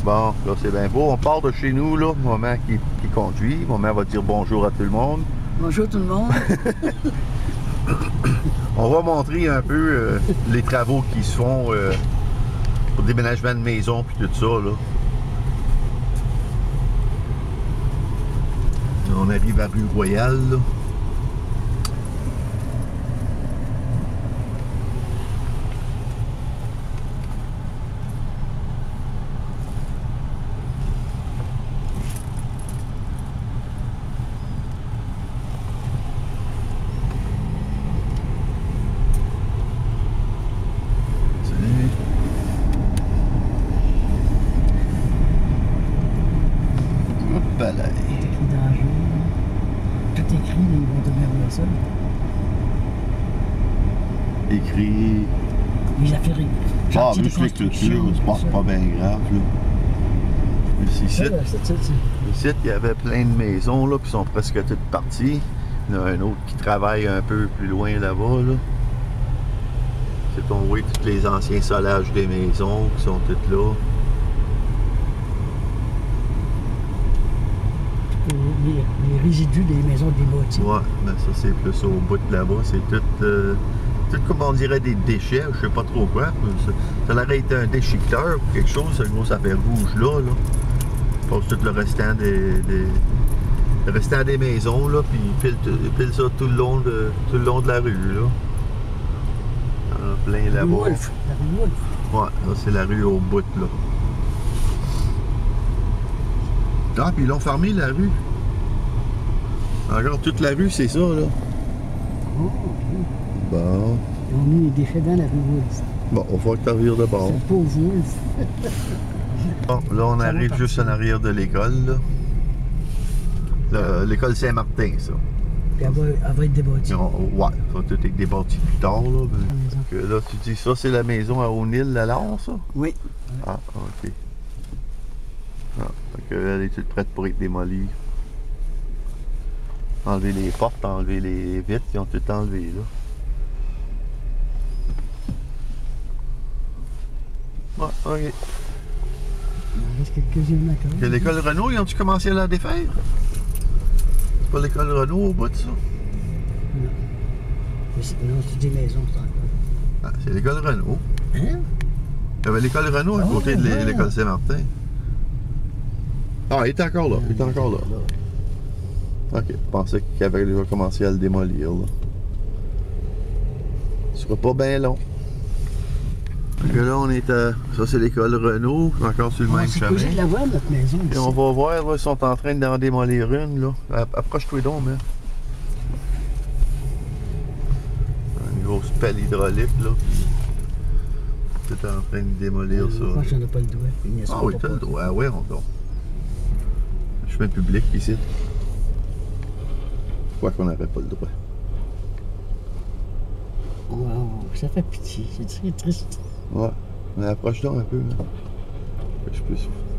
Bon, là c'est bien beau. On part de chez nous, là. Maman qui conduit. Maman va dire bonjour à tout le monde. Bonjour tout le monde. On va montrer un peu les travaux qui se font pour le déménagement de maison puis tout ça, là. On arrive à rue Royale, là. Écrit. Les affaires. Ah, juste les clôtures, c'est pas bien grave, là. Ici, il y avait plein de maisons, là, qui sont presque toutes parties. Il y en a un autre qui travaille un peu plus loin là-bas, là. C'est qu'on voit tous les anciens solages des maisons qui sont toutes là. Les résidus des maisons démoties. Ouais, mais ça c'est plus au bout de là-bas, c'est tout comme on dirait des déchets, je sais pas trop quoi. Ça aurait été un déchiqueteur ou quelque chose, ça fait rouge là. Je passe tout le restant des maisons là, puis pile ça tout le long de la rue là. En plein là-bas. La rue Wolf. Ouais, là c'est la rue au bout là. Ah, puis ils l'ont fermé la rue. Encore toute la rue, c'est ça, là. Oh, bon. Ils ont mis les déchets dans la rue Wolf. Bon, on va que tu arrives de bord. C'est pauvre Wolf. Bon, là, on arrive juste en arrière de l'école, là. L'école Saint-Martin, ça. Puis elle va être débâtie. Ouais, ça va tout être débâti plus tard, là. Que, là, tu dis, ça, c'est la maison à O'Neill-Lalard, ça? Oui. Ah, OK. Ah, donc, elle est toute prête pour être démolie. Enlever les portes, enlever les vitres, ils ont tout enlevé, là. Ouais, OK. Il reste quelques-unes encore. L'école Renault, ils ont-tu commencé à la défaire? C'est pas l'école Renault au bout de ça? Non. Non, c'est des maisons, ça encore. Ah, c'est l'école Renault. Hein? Il y avait l'école Renault à côté de l'école Saint-Martin. Ah, il est encore là, il est encore là. Ok, je pensais qu'il avait déjà commencé à le démolir, là. Ce sera pas bien long. Donc là, on est à... Ça, c'est l'école Renault, encore sur le même chemin. C'est de la voir, notre maison. Et on va voir, là, ils sont en train d'en démolir une, là. Approche-toi donc, mais. Une grosse pelle hydraulique, là. Tout en train de démolir ça. Moi, j'en ai pas le doigt. Ah oui, t'as le droit. Ah ouais, encore. Chemin public ici. Quoi qu'on n'avait pas le droit. Wow, ça fait pitié. C'est très triste. Ouais, on approche donc un peu, là.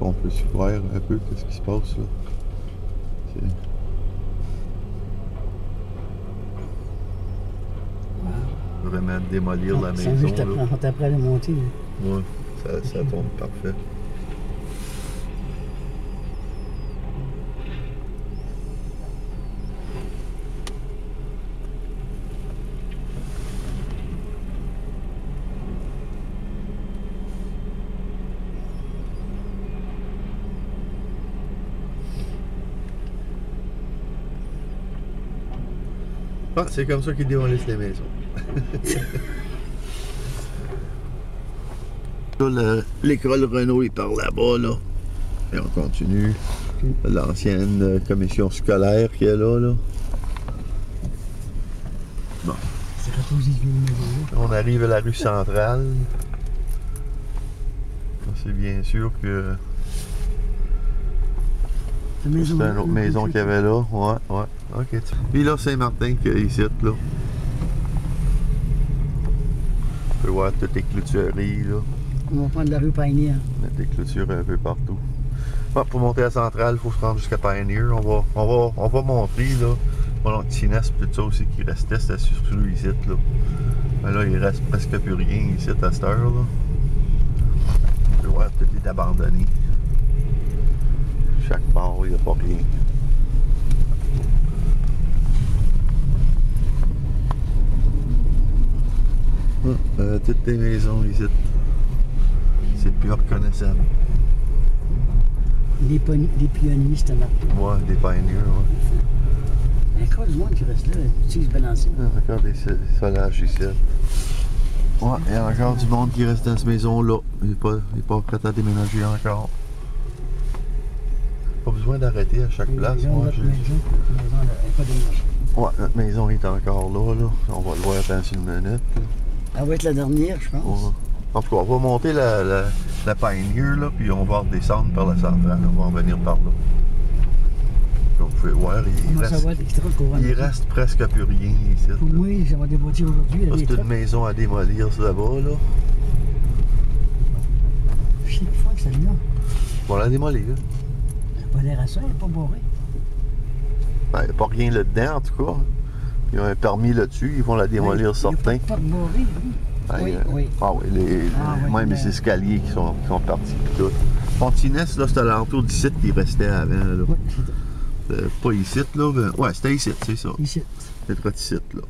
On peut se voir un peu ce qui se passe, là. Wow. Vraiment démolir la maison. Juste après la montée. Ouais, ça tombe parfait. Ah, c'est comme ça qu'ils démolissent les maisons. L'école Renault est par là-bas, là. Et on continue. L'ancienne commission scolaire qui est là, là. Bon. C'est reposé d'une maison. On arrive à la rue centrale. C'est bien sûr que... C'est une autre maison qu'il y avait là. Ouais, ouais. Ok. Puis là, Saint-Martin qui est ici, là. On peut voir toutes les clôtureries, là. On va prendre la rue Pioneer. Mettre des clôtures un peu partout. Bon, pour monter à la centrale, il faut se rendre jusqu'à Pioneer. On va montrer, là. Bon, Tinès, tout ça aussi qui restait, c'était surtout ici, là. Mais là, il reste presque plus rien ici à cette heure, là. On peut voir, tout est abandonné. chaque part, il n'y a pas rien. Toutes les maisons ici, c'est plus reconnaissable. Des pionniers, c'était marqué. Ouais, des pioneers, ouais. Il y a encore du monde qui reste là, qui se balancer. Encore des solages ici. Ouais, il y a encore du monde qui reste dans cette maison-là. Il n'est pas prêt à déménager encore. Pas besoin d'arrêter à chaque place. Notre maison, elle n'est pas déménagée. Ouais, notre maison est encore là. On va le voir dans une minute. Elle va être la dernière, je pense. Ouais. En tout cas, on va monter la Pioneer, là, puis on va redescendre par la centrale. On va en venir par là. Comme vous pouvez voir, il reste presque plus rien ici. Oui, ça va déboîter aujourd'hui. Ça, c'est une maison à démolir, ça, là-bas, là. Je sais pas que celle-là. On va la démolir. Elle n'a pas l'air à ça, elle n'est pas bourrée. Ben, il n'y a pas rien là-dedans, en tout cas. Ils ont un permis là-dessus, ils vont la démolir, certains. Il n'y a pas de bourrée, oui. Ben, Oui, oui. Ah oui, même les escaliers qui sont partis et tout. Fontinès, là, c'était à l'entour du site qui restait avant, là. Oui, Pas ici, là, ben, ouais, c'était ici, c'est ça. ici. C'était ici, là.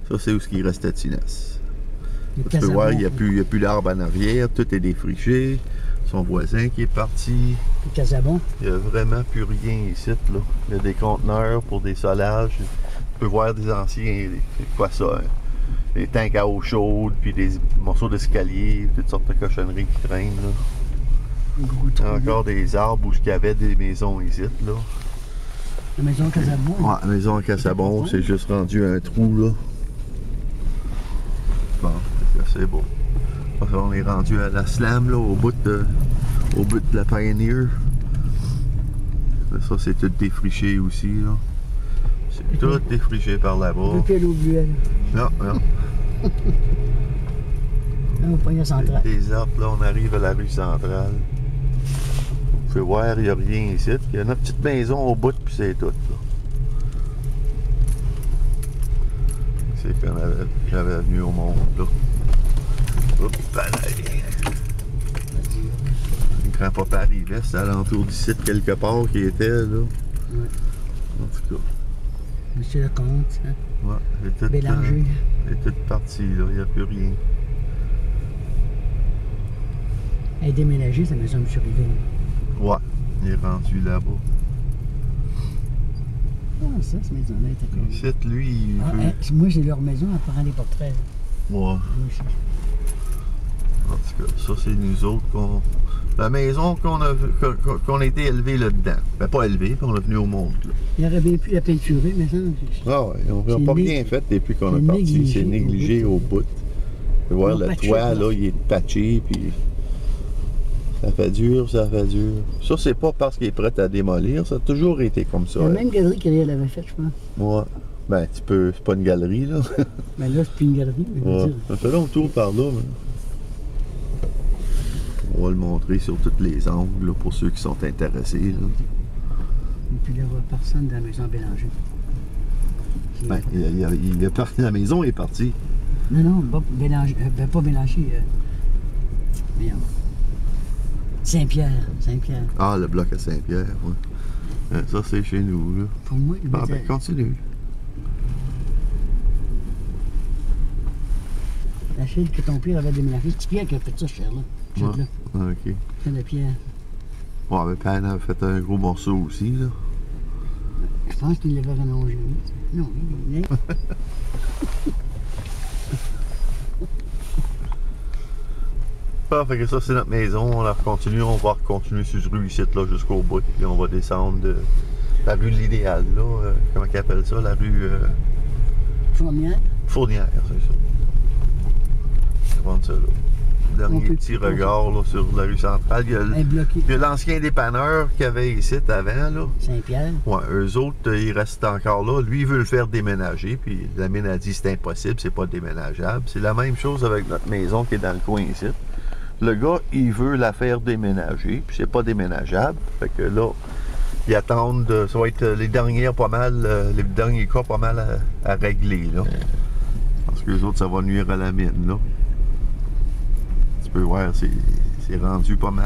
Ça, c'est où ce qui restait de Tinès. Le Tu peux voir, il n'y a Casabon. plus l'arbre en arrière, tout est défriché. Son voisin qui est parti. Le Casabon. Il n'y a vraiment plus rien ici, là. Il y a des conteneurs pour des solages. Tu peux voir des anciens, quoi ça, hein? Des tanks à eau chaude, puis des morceaux d'escalier, toutes sortes de cochonneries qui traînent, là. Il y a encore des arbres où il y avait des maisons ici, là. La maison Casabon. Ouais, la maison à Casabon, c'est juste rendu un trou, là. Bon, c'est beau. On est rendu à la slam, là, au bout de la Pioneer. Ça, c'est tout défriché aussi, là. C'est tout défriché par là-bas. Depuis l'eau bleuelle. Non, non. Là, au poignet central. Les arbres, là, on arrive à la rue centrale. Vous pouvez voir, il n'y a rien ici. Il y a notre petite maison au bout, puis c'est tout, là. C'est quand j'avais venu au monde, là. Oups, le grand-papa arrivait, c'était à l'entour du site quelque part qui était, là. Ouais. En tout cas. Monsieur Lecomte, hein? Ouais, c'est tout, Bélanger. c'est toute partie, là. Il n'y a plus rien. Elle est déménagée, sa maison, M. Rivet. Ouais, il est rendu là-bas. Ah, ça, cette maison-là était comme... Ici, lui, il Ah, veut... hein, moi, j'ai leur maison, elle prend les portraits. Là. Ouais. Moi aussi. En tout cas, ça, c'est nous autres qu'on... La maison qu'on a été élevé là-dedans. Ben, pas élevé, puis on est venu au monde, là. Il aurait bien pu la peinturer, mais ça... Ah ouais, on n'a pas bien fait depuis qu'on est c'est parti. négligé C'est négligé au bout. Tu peux voir, Ils ont le patché, toit, là. là, il est patché, puis ça fait dur, ça fait dur. Ça, c'est pas parce qu'il est prêt à démolir, ça a toujours été comme ça. C'est la hein. même galerie qu'elle avait faite, je pense. Ouais. Ben, tu peux... C'est pas une galerie, là. Mais là, c'est plus une galerie, mais je veux Ouais. dire. On fait là, on tourne par là, mais... On va le montrer sur tous les angles, là, pour ceux qui sont intéressés, là. Et puis là, il n'y a personne dans la maison Bélanger. Ben, il est parti, la maison est partie. Non, non, pas Bélanger. Pas Bélanger. Voyons. Saint-Pierre. Saint-Pierre. Ah, le bloc à Saint-Pierre, ouais. Ça, c'est chez nous, là. Pour moi, il Ah, mettait- ben, continue. La chaîne que ton père avait déménagé, c'est Pierre qui a fait ça, cher, là. Ouais. Là. Ah, ok. C'est de Pierre. Ouais, mais Pan a fait un gros morceau aussi, là. Je pense qu'il l'avait rallongé. Non, il est... Ah, fait que ça, c'est notre maison. On la continue. On va continuer sur cette rue ici, là, jusqu'au bout. Puis on va descendre de la rue de l'Idéal, là. Comment ils appellent ça? La rue Fournière. Fournière, c'est ça. On va prendre ça, là. Dernier On peut- petit regard, là, sur la rue centrale. Elle est bloquée. Il y a l'ancien dépanneur qu'il y avait ici avant, là. Saint-Pierre. Ouais, eux autres, ils restent encore là. Lui, il veut le faire déménager, puis la mine a dit c'est impossible, c'est pas déménageable. C'est la même chose avec notre maison qui est dans le coin ici. Le gars, il veut la faire déménager, puis c'est pas déménageable. Fait que là, ils attendent, ça va être les dernières pas mal, les derniers cas pas mal à régler, là. Parce que les autres, ça va nuire à la mine, là. Tu peux voir, c'est rendu pas mal.